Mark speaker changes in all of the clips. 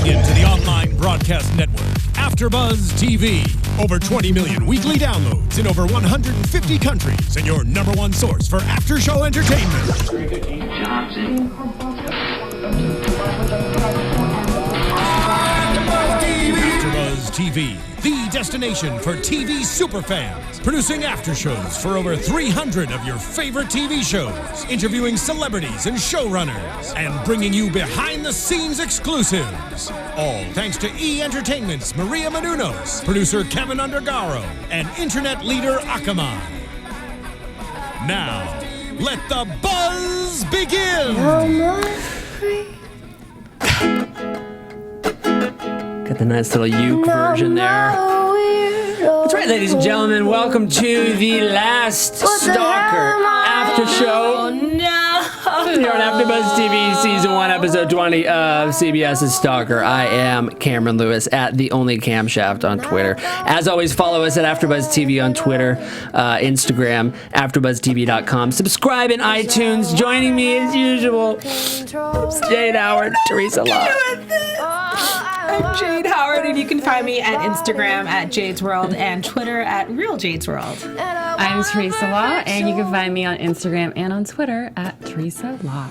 Speaker 1: into the online broadcast network, AFTERBUZZ TV. Over 20 million weekly downloads in over 150 countries, and your number one source for after-show entertainment. AFTERBUZZ TV, the destination for TV superfans, producing after-shows for over 300 of your favorite TV shows, interviewing celebrities and showrunners, and bringing you behind-the-scenes exclusives. All thanks to E! Entertainment's Maria Menounos, producer Kevin Undergaro, and internet leader Akamai. Now, let the buzz begin!
Speaker 2: Got the nice little uke version there. That's right, ladies and gentlemen. Welcome to the last Stalker after show. Here on AfterBuzz TV, Season 1, Episode 20 of CBS's Stalker. I am Cameron Lewis at The Only Camshaft on Twitter. As always, follow us at AfterBuzz TV on Twitter, Instagram, AfterBuzzTV.com. Subscribe in iTunes. Joining me as usual, Jade Howard, Teresa Law.
Speaker 3: I'm Jade Howard, and you can find me at Instagram at Jade's World and Twitter at Real Jade's World.
Speaker 4: I'm Teresa Law, and you can find me on Instagram and on Twitter at Teresa Law.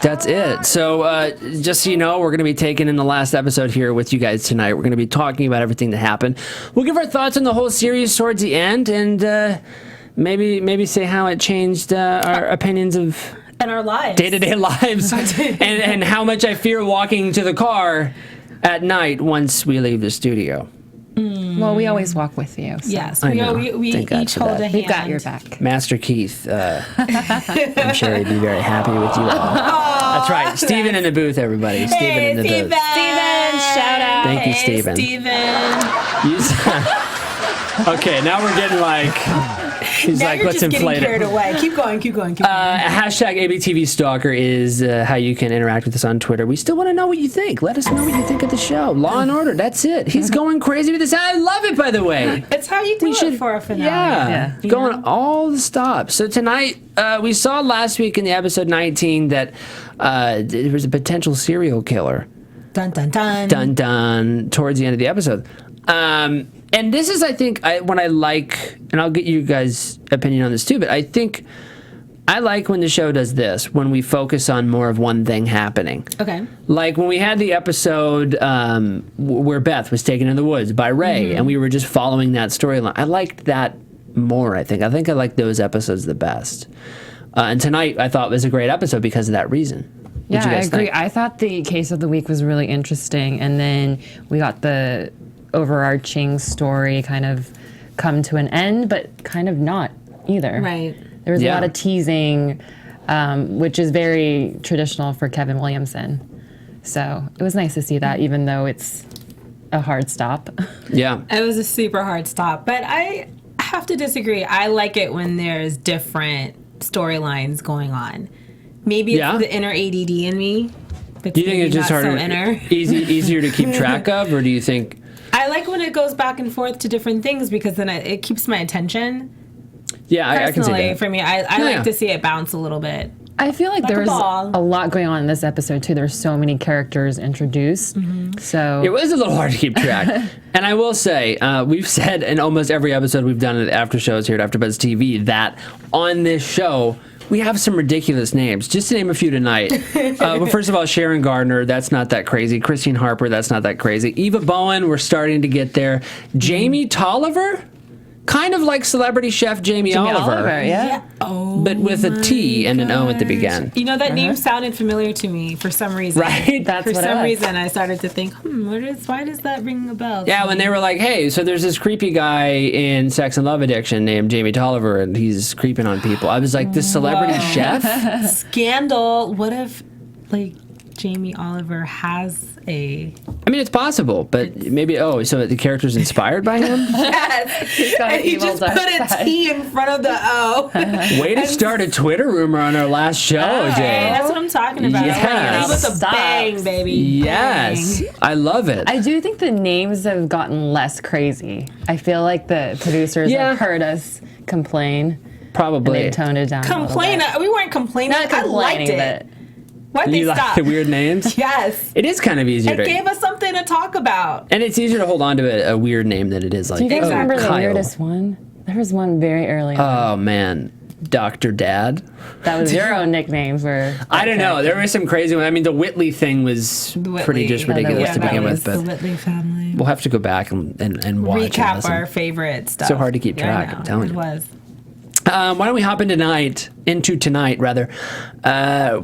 Speaker 2: That's it. So just so you know, we're going to be taking in the last episode here with you guys tonight. We're going to be talking about everything that happened. We'll give our thoughts on the whole series towards the end, and maybe say how it changed our opinions of
Speaker 3: and our lives,
Speaker 2: day-to-day lives, and how much I fear walking to the car at night once we leave the studio.
Speaker 4: Well, we always walk with you. So.
Speaker 3: Yes, we each hold a hand.
Speaker 4: We've got your back.
Speaker 2: Master Keith, I'm sure he'd be very happy with you all. That's right. Steven in the booth, everybody. Steven in the booth.
Speaker 3: Steven, shout out.
Speaker 2: Thank you, Steven. Okay, now we're getting like... He's
Speaker 3: now
Speaker 2: like,
Speaker 3: you're
Speaker 2: let's
Speaker 3: just
Speaker 2: inflate
Speaker 3: getting carried
Speaker 2: it.
Speaker 3: away. Keep going.
Speaker 2: Hashtag ABTV Stalker is how you can interact with us on Twitter. We still want to know what you think. Let us know what you think of the show. Law and Order, that's it. He's going crazy with this. I love it, by the way.
Speaker 3: It's how you do it for a finale.
Speaker 2: Yeah. Going all the stops. So tonight, we saw last week in the episode 19 that there was a potential serial killer.
Speaker 3: Dun, dun, dun.
Speaker 2: Dun, dun, towards the end of the episode. And this is, I think, when I like, and I'll get you guys' opinion on this too, but I think I like when the show does this, when we focus on more of one thing happening.
Speaker 3: Okay.
Speaker 2: Like when we had the episode where Beth was taken in the woods by Ray, and we were just following that storyline. I liked that more, I think. I like those episodes the best. And tonight, I thought was a great episode because of that reason.
Speaker 4: Yeah, I agree. I thought the case of the week was really interesting, and then we got the overarching story kind of come to an end, but kind of not either.
Speaker 3: Right.
Speaker 4: There was a lot of teasing, which is very traditional for Kevin Williamson. So it was nice to see that, even though it's a hard stop.
Speaker 2: Yeah.
Speaker 3: It was a super hard stop, but I have to disagree. I like it when there's different storylines going on. Maybe it's the inner ADD in me.
Speaker 2: Do you think it's just harder, easier to keep track of, or do you think...
Speaker 3: I like when it goes back and forth to different things because then it keeps my attention.
Speaker 2: Yeah, I can see that.
Speaker 3: For me, I like to see it bounce a little bit.
Speaker 4: I feel like there was a lot going on in this episode, too. There's so many characters introduced. So
Speaker 2: it was a little hard to keep track. And I will say, we've said in almost every episode we've done at after shows here at AfterBuzz TV that on this show, we have some ridiculous names. Just to name a few tonight. Well, first of all, Sharon Gardner, that's not that crazy. Christine Harper, that's not that crazy. Eva Bowen, we're starting to get there. Jamie Tolliver? Kind of like celebrity chef Jamie Oliver.
Speaker 4: Yeah.
Speaker 3: Oh,
Speaker 2: but with a T and an O at the beginning.
Speaker 3: You know, that name sounded familiar to me for some reason.
Speaker 2: Right?
Speaker 3: For some reason, I started to think, why does that ring a bell?
Speaker 2: Yeah, when they were like, hey, so there's this creepy guy in Sex and Love Addiction named Jamie Tolliver, and he's creeping on people. I was like, this celebrity chef?
Speaker 3: Scandal. What if, like, Jamie Oliver has a...
Speaker 2: I mean, it's possible, but maybe, so the character's inspired by him?
Speaker 3: Yes. And he just put a T in front of the O.
Speaker 2: Way to start a Twitter rumor on our last show, Jay.
Speaker 3: That's what I'm talking about.
Speaker 2: Yes.
Speaker 3: That was a bang, baby.
Speaker 2: Yes.
Speaker 3: Bang.
Speaker 2: I love it.
Speaker 4: I do think the names have gotten less crazy. I feel like the producers have heard us complain.
Speaker 2: Probably.
Speaker 4: And they've toned it down
Speaker 3: Complain? We weren't complaining. I liked it. Why'd they stop?
Speaker 2: Like the weird names?
Speaker 3: Yes.
Speaker 2: It is kind of easier
Speaker 3: It gave us something something to talk about.
Speaker 2: And it's easier to hold on to a weird name than it is like,
Speaker 4: Do you guys remember
Speaker 2: Kyle.
Speaker 4: the weirdest one? There was one very early on.
Speaker 2: Oh, man. Dr. Dad.
Speaker 4: That was your own nickname for...
Speaker 2: I don't know. There was some crazy one. I mean, the Whitley thing was pretty just ridiculous to begin with.
Speaker 3: The
Speaker 2: But
Speaker 3: Whitley family.
Speaker 2: we'll have to go back and watch
Speaker 3: Recap
Speaker 2: and
Speaker 3: our favorite stuff.
Speaker 2: So hard to keep track,
Speaker 3: I know,
Speaker 2: I'm telling
Speaker 3: it
Speaker 2: you.
Speaker 3: was.
Speaker 2: Why don't we hop into tonight?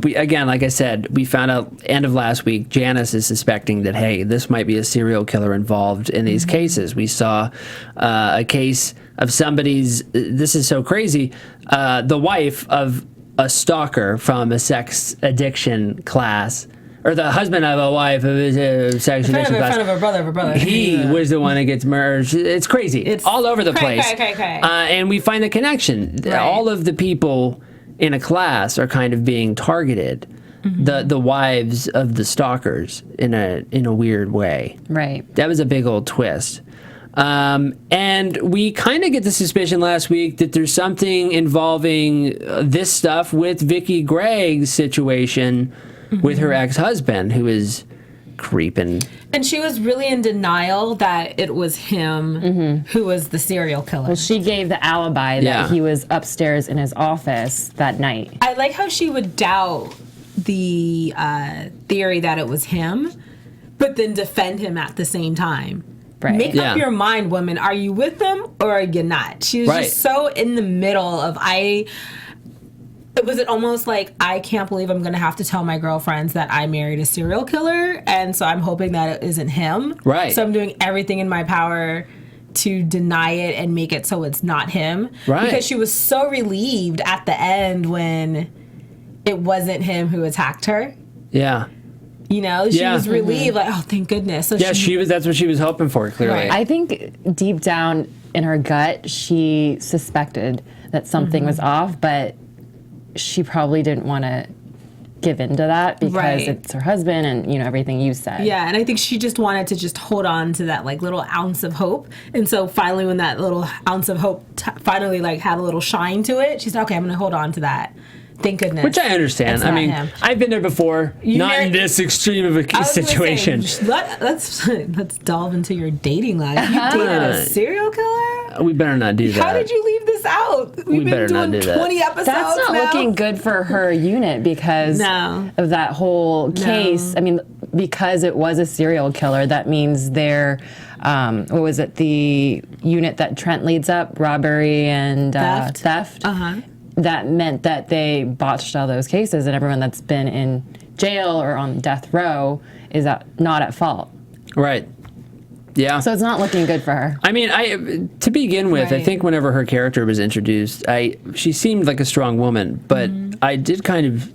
Speaker 2: We again, like I said, we found out end of last week. Janice is suspecting that this might be a serial killer involved in these cases. We saw a case of somebody's. This is so crazy. The wife of a stalker from a sex addiction class. Or the husband of a wife of a sex addiction class.
Speaker 3: In front of her brother.
Speaker 2: He was the one that gets murdered. It's crazy. It's all over the place.
Speaker 3: Cray.
Speaker 2: And we find the connection.
Speaker 3: Right.
Speaker 2: All of the people in a class are kind of being targeted.
Speaker 3: Mm-hmm.
Speaker 2: The wives of the stalkers in a weird way.
Speaker 4: Right.
Speaker 2: That was a big old twist. And we kind of get the suspicion last week that there's something involving this stuff with Vicki Greg's situation with her ex-husband, who is creeping.
Speaker 3: And she was really in denial that it was him who was the serial killer.
Speaker 4: Well, she gave the alibi that he was upstairs in his office that night.
Speaker 3: I like how she would doubt the theory that it was him, but then defend him at the same time.
Speaker 4: Right.
Speaker 3: Make up your mind, woman. Are you with them or are you not? She was just so in the middle of Was it almost like, I can't believe I'm going to have to tell my girlfriends that I married a serial killer, and so I'm hoping that it isn't him.
Speaker 2: Right.
Speaker 3: So I'm doing everything in my power to deny it and make it so it's not him.
Speaker 2: Right.
Speaker 3: Because she was so relieved at the end when it wasn't him who attacked her.
Speaker 2: Yeah.
Speaker 3: You know, she was relieved, like, oh, thank goodness. So
Speaker 2: she was. That's what she was hoping for, clearly.
Speaker 3: Right.
Speaker 4: I think deep down in her gut, she suspected that something was off, but she probably didn't want to give in to that because it's her husband and, everything you said.
Speaker 3: Yeah, and I think she just wanted to just hold on to that, little ounce of hope. And so finally, when that little ounce of hope finally, had a little shine to it, she said, okay, I'm going to hold on to that. Thank goodness.
Speaker 2: Which I understand. I mean, I've been there before. Not in this extreme of a situation.
Speaker 3: Let's delve into your dating life. You dated a serial killer?
Speaker 2: We better not do that.
Speaker 3: How did you leave this out? We've been doing 20 episodes
Speaker 4: That's not looking good for her unit because of that whole case. I mean, because it was a serial killer, that means they're, what was it, the unit that Trent leads up, robbery and theft? Uh-huh. That meant that they botched all those cases and everyone that's been in jail or on death row is not at fault.
Speaker 2: Right. Yeah.
Speaker 4: So it's not looking good for her.
Speaker 2: I mean, to begin with, I think whenever her character was introduced, she seemed like a strong woman, but I did kind of,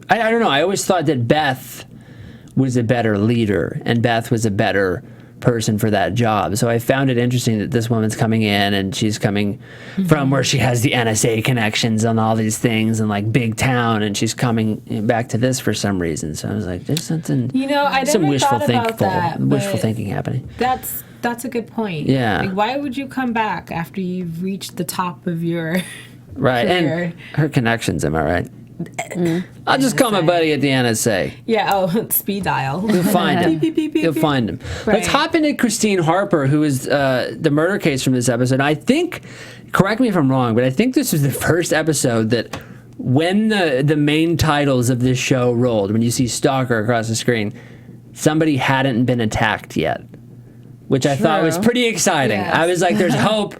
Speaker 2: I don't know, I always thought that Beth was a better leader and Beth was a better person for that job. So I found it interesting that this woman's coming in and she's coming from where she has the NSA connections on all these things and big town, and she's coming back to this for some reason. So I was like, there's something,
Speaker 3: I
Speaker 2: some
Speaker 3: never thought about that,
Speaker 2: wishful thinking happening.
Speaker 3: That's a good point.
Speaker 2: Yeah.
Speaker 3: Why would you come back after you've reached the top of your
Speaker 2: right
Speaker 3: career?
Speaker 2: And her connections, am I right? I'll just call my buddy at the NSA.
Speaker 3: Yeah, speed dial.
Speaker 2: You'll find him.
Speaker 3: Beep, beep, beep,
Speaker 2: You'll
Speaker 3: beep.
Speaker 2: find him.
Speaker 3: Right.
Speaker 2: Let's hop into Christine Harper, who is the murder case from this episode. I think, correct me if I'm wrong, but I think this is the first episode that when the main titles of this show rolled, when you see Stalker across the screen, somebody hadn't been attacked yet, which I thought was pretty exciting.
Speaker 3: Yes.
Speaker 2: I was like, there's hope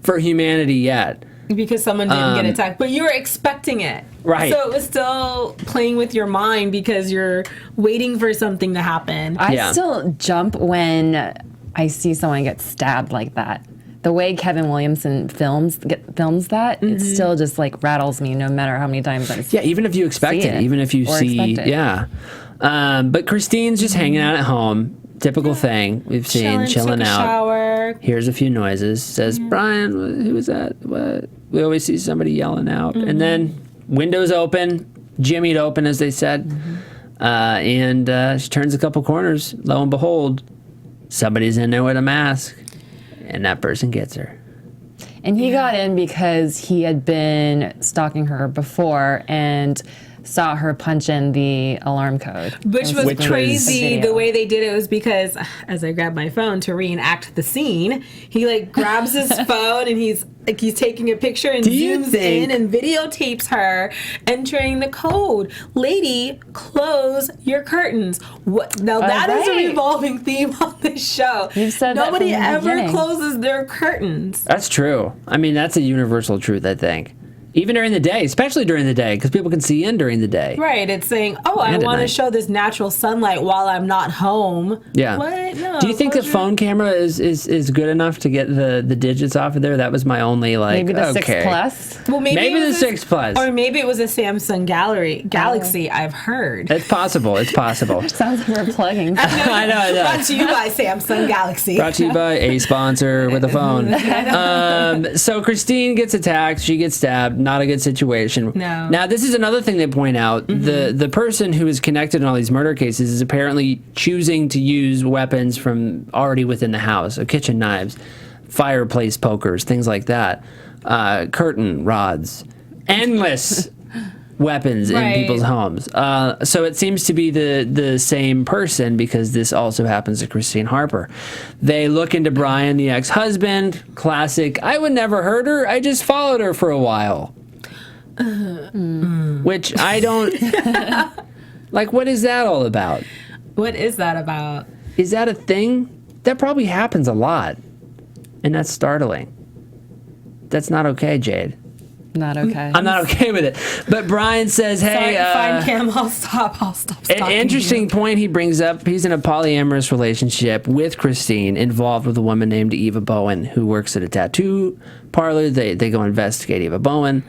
Speaker 2: for humanity yet.
Speaker 3: Because someone didn't get attacked. But you were expecting it.
Speaker 2: Right.
Speaker 3: So it was still playing with your mind because you're waiting for something to happen.
Speaker 4: I still jump when I see someone get stabbed like that. The way Kevin Williamson films that, it still just rattles me no matter how many times I see it.
Speaker 2: Yeah, even if you expect it. Even if you see, but Christine's just hanging out at home. Typical thing we've seen, chilling
Speaker 3: took a
Speaker 2: out.
Speaker 3: Shower.
Speaker 2: Hears a few noises. Says, Brian, who was that? What? We always see somebody yelling out. And then windows open, jimmied open, as they said. And she turns a couple corners. Lo and behold, somebody's in there with a mask. And that person gets her.
Speaker 4: And he got in because he had been stalking her before, and saw her punch in the alarm code.
Speaker 3: Which was crazy.
Speaker 4: Was
Speaker 3: the way they did it was because, as I grabbed my phone to reenact the scene, he like grabs his phone and he's taking a picture and zooms in and videotapes her entering the code. Lady, close your curtains. Now that is a revolving theme on this show.
Speaker 4: You've said
Speaker 3: nobody
Speaker 4: that from the
Speaker 3: ever closes their curtains.
Speaker 2: That's true. I mean, that's a universal truth, I think. Even during the day, especially during the day, because people can see in during the day.
Speaker 3: Right. It's saying, I want to show this natural sunlight while I'm not home.
Speaker 2: Yeah.
Speaker 3: What? No.
Speaker 2: Do you think the phone camera is good enough to get the digits off of there? That was my only,
Speaker 4: maybe the 6 Plus?
Speaker 3: Well, maybe
Speaker 2: the 6 Plus.
Speaker 3: Or maybe it was a Samsung Galaxy, I've heard.
Speaker 2: It's possible. It's possible.
Speaker 4: Sounds like we're plugging.
Speaker 2: I know.
Speaker 3: Brought to you by Samsung Galaxy.
Speaker 2: Brought to you by a sponsor with a phone. So Christine gets attacked. She gets stabbed. Not a good situation.
Speaker 3: No.
Speaker 2: Now, this is another thing they point out. The person who is connected in all these murder cases is apparently choosing to use weapons from already within the house. So kitchen knives, fireplace pokers, things like that. Curtain rods. Endless weapons in people's homes. So it seems to be the same person, because this also happens to Christine Harper. They look into Brian, the ex-husband. Classic, I would never hurt her. I just followed her for a while. Which I don't... Like, what is that all about?
Speaker 3: What is that about?
Speaker 2: Is that a thing? That probably happens a lot. And that's startling. That's not okay, Jade.
Speaker 4: Not okay.
Speaker 2: I'm not okay with it. But Brian says, hey...
Speaker 3: fine, Cam, I'll stop
Speaker 2: An interesting point he brings up, he's in a polyamorous relationship with Christine, involved with a woman named Eva Bowen, who works at a tattoo parlor. They go investigate Eva Bowen.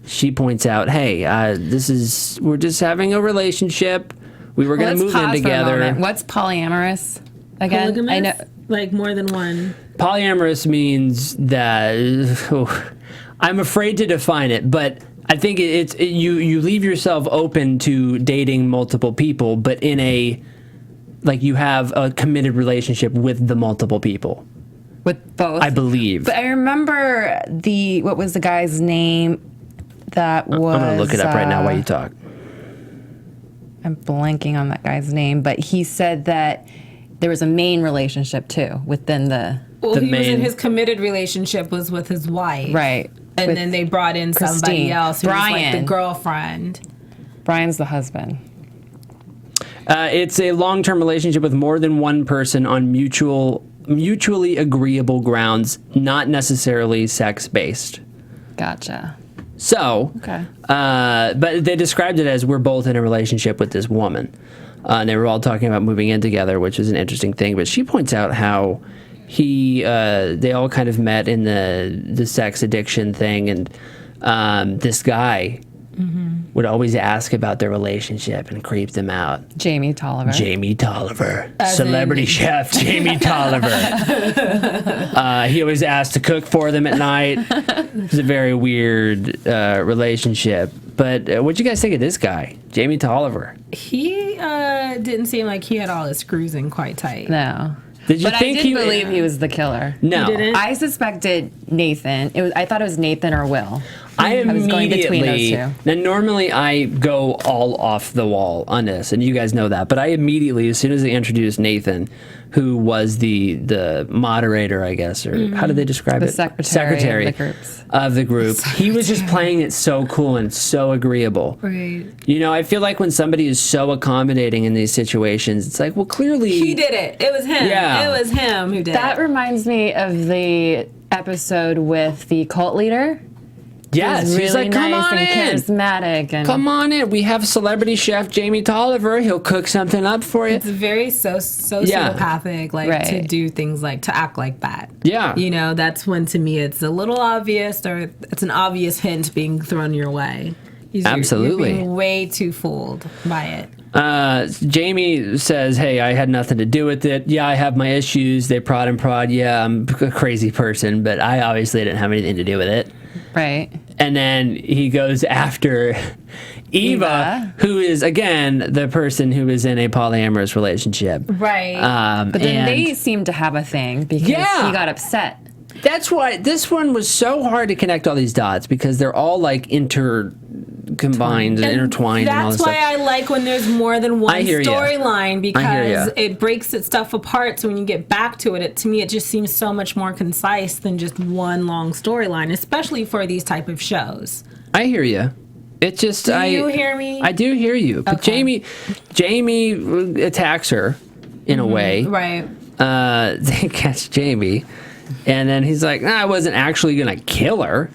Speaker 2: She points out, hey, we're just having a relationship. We were going to move in together.
Speaker 4: What's polyamorous again?
Speaker 3: Polygamous?
Speaker 4: I know,
Speaker 3: like more than one.
Speaker 2: Polyamorous means that... I'm afraid to define it, but I think you leave yourself open to dating multiple people, but in you have a committed relationship with the multiple people.
Speaker 4: With both,
Speaker 2: I believe.
Speaker 4: But I remember what was the guy's name? That was.
Speaker 2: I'm gonna look it up right now while you talk.
Speaker 4: I'm blanking on that guy's name, but he said that there was a main relationship too within the.
Speaker 3: Well, was in his committed relationship was with his wife,
Speaker 4: right?
Speaker 3: And then they brought in somebody else who was like the girlfriend.
Speaker 4: Brian's the husband.
Speaker 2: It's a long-term relationship with more than one person on mutually agreeable grounds, not necessarily sex-based.
Speaker 4: Gotcha.
Speaker 2: So,
Speaker 4: okay.
Speaker 2: But they described it as we're both in a relationship with this woman. And they were all talking about moving in together, which is an interesting thing. But she points out how they all kind of met in the sex addiction thing, and this guy would always ask about their relationship and creep them out.
Speaker 4: Jamie Tolliver.
Speaker 2: Celebrity chef Jamie Tolliver. He always asked to cook for them at night. It's a very weird relationship. But what'd you guys think of this guy, Jamie Tolliver?
Speaker 3: He didn't seem like he had all his screws in quite tight.
Speaker 4: No.
Speaker 2: Did you
Speaker 4: but
Speaker 2: think
Speaker 4: I didn't believe he was the killer.
Speaker 2: No.
Speaker 3: You didn't?
Speaker 4: I suspected Nathan. I thought it was Nathan or Will.
Speaker 2: I was going between those
Speaker 4: two.
Speaker 2: Now, normally I go all off the wall on this, and you guys know that. But I immediately, as soon as they introduced Nathan, who was the moderator, I guess, or how did they describe it?
Speaker 4: Secretary
Speaker 2: of the group. He was just playing it so cool and so agreeable.
Speaker 3: Right.
Speaker 2: You know, I feel like when somebody is so accommodating in these situations, it's like, well, clearly
Speaker 3: he did it. It was him.
Speaker 2: Yeah.
Speaker 3: It was him who did it.
Speaker 4: That reminds me of the episode with the cult leader.
Speaker 2: Yes,
Speaker 4: really
Speaker 2: he's like, come
Speaker 4: nice
Speaker 2: on
Speaker 4: and
Speaker 2: in.
Speaker 4: charismatic. And
Speaker 2: come on in. We have celebrity chef Jamie Tolliver. He'll cook something up for you.
Speaker 3: It's very sociopathic, to do things to act like that.
Speaker 2: Yeah.
Speaker 3: You know, that's when to me it's a little obvious, or it's an obvious hint being thrown your way.
Speaker 2: Absolutely.
Speaker 3: You're being way too fooled by it.
Speaker 2: Jamie says, hey, I had nothing to do with it. Yeah, I have my issues. They prod and prod. Yeah, I'm a crazy person, but I obviously didn't have anything to do with it.
Speaker 4: Right.
Speaker 2: And then he goes after Eva, who is, again, the person who is in a polyamorous relationship.
Speaker 3: Right.
Speaker 4: But then they seem to have a thing because he got upset.
Speaker 2: That's why this one was so hard to connect all these dots, because they're all combined and intertwined and all this
Speaker 3: stuff. That's why I like when there's more than one storyline, because it breaks its stuff apart. So when you get back to it, to me, it just seems so much more concise than just one long storyline, especially for these type of shows.
Speaker 2: I hear you. It just
Speaker 3: do you hear me?
Speaker 2: I do hear you. But Jamie attacks her in a way.
Speaker 3: Right.
Speaker 2: They catch Jamie, and then he's like, I wasn't actually gonna kill her.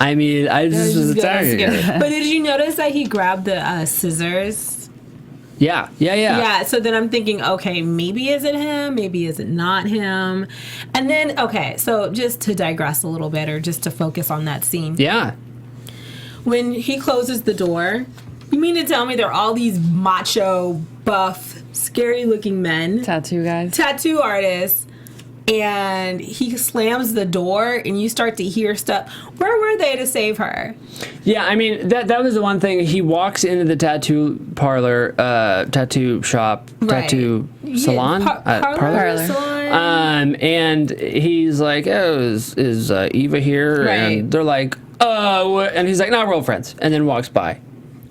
Speaker 2: I mean, I just was attacking her.
Speaker 3: But did you notice that he grabbed the scissors?
Speaker 2: Yeah.
Speaker 3: Yeah, so then I'm thinking, okay, maybe is it him? Maybe is it not him? And then, okay, so just to digress a little bit, or just to focus on that scene.
Speaker 2: Yeah.
Speaker 3: When he closes the door, you mean to tell me there are all these macho, buff, scary-looking men?
Speaker 4: Tattoo guys.
Speaker 3: Tattoo artists. And he slams the door, and you start to hear stuff. Where were they to save her?
Speaker 2: Yeah, I mean, that was the one thing. He walks into the tattoo parlor, tattoo shop, tattoo salon?
Speaker 3: Parlor. Salon.
Speaker 2: And he's like, oh, is Eva here?
Speaker 3: Right.
Speaker 2: And they're like, oh, and he's like, no, we're old friends, and then walks by.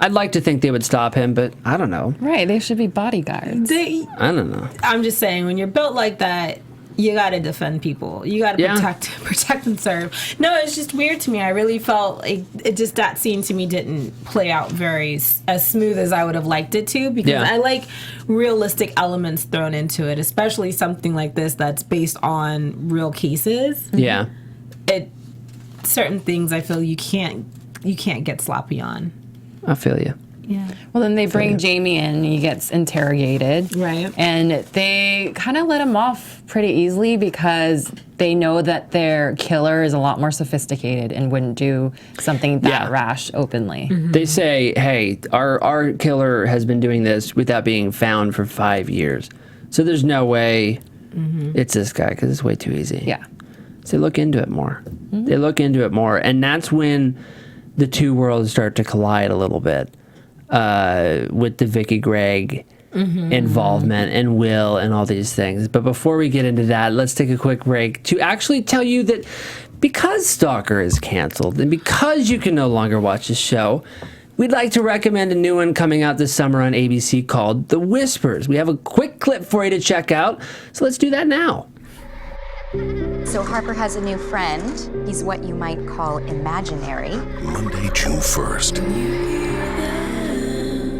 Speaker 2: I'd like to think they would stop him, but I don't know.
Speaker 4: Right, they should be bodyguards.
Speaker 2: I don't know.
Speaker 3: I'm just saying, when you're built like that, you got to defend people. You got to protect and serve. No, it's just weird to me. I really felt like that scene to me didn't play out as smooth as I would have liked it to, because I like realistic elements thrown into it, especially something like this that's based on real cases.
Speaker 2: Yeah.
Speaker 3: Certain things I feel you can't get sloppy on.
Speaker 2: I feel you.
Speaker 3: Yeah.
Speaker 4: Well, then they bring Jamie in, and he gets interrogated.
Speaker 3: Right.
Speaker 4: And they kind of let him off pretty easily, because they know that their killer is a lot more sophisticated and wouldn't do something that rash openly.
Speaker 3: Mm-hmm.
Speaker 2: They say, hey, our killer has been doing this without being found for 5 years. So there's no way it's this guy, because it's way too easy.
Speaker 4: Yeah.
Speaker 2: So they look into it more. Mm-hmm. They look into it more. And that's when the two worlds start to collide a little bit. With the Vicki Greg involvement and Will and all these things. But before we get into that, let's take a quick break to actually tell you that because Stalker is canceled and because you can no longer watch the show, we'd like to recommend a new one coming out this summer on ABC called The Whispers. We have a quick clip for you to check out, so let's do that now.
Speaker 5: So Harper has a new friend. He's what you might call imaginary.
Speaker 6: Monday, June 1st.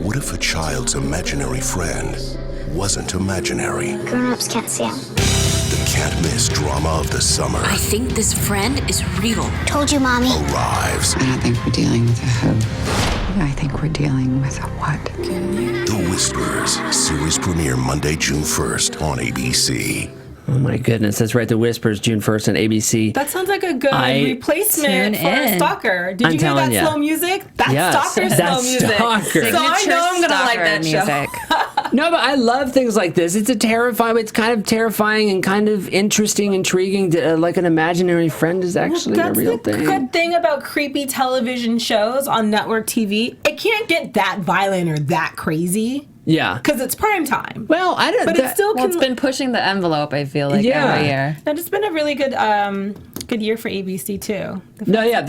Speaker 6: What if a child's imaginary friend wasn't imaginary?
Speaker 7: Grown-ups can't see him.
Speaker 6: The can't-miss drama of the summer.
Speaker 8: I think this friend is real.
Speaker 7: Told you, Mommy.
Speaker 6: Arrives.
Speaker 9: I don't think we're dealing with a who. I think we're dealing with a what.
Speaker 6: The Whispers. Series premiere Monday, June 1st on ABC.
Speaker 2: Oh my goodness, that's right. The Whispers, June 1st on ABC.
Speaker 3: That sounds like a good replacement for a Stalker. Did you hear that slow music? That's Stalker slow music.
Speaker 2: Stalker.
Speaker 3: So I know I'm going to like that show.
Speaker 2: No, but I love things like this. It's kind of terrifying and kind of interesting, intriguing. Like an imaginary friend is actually a real thing.
Speaker 3: That's the good thing about creepy television shows on network TV. It can't get that violent or that crazy.
Speaker 2: Yeah.
Speaker 3: Because it's prime time.
Speaker 2: Well, I don't...
Speaker 3: But it still
Speaker 4: it's been pushing the envelope, I feel like, every year.
Speaker 3: And it's been a really good good year for ABC, too.
Speaker 2: No, yeah.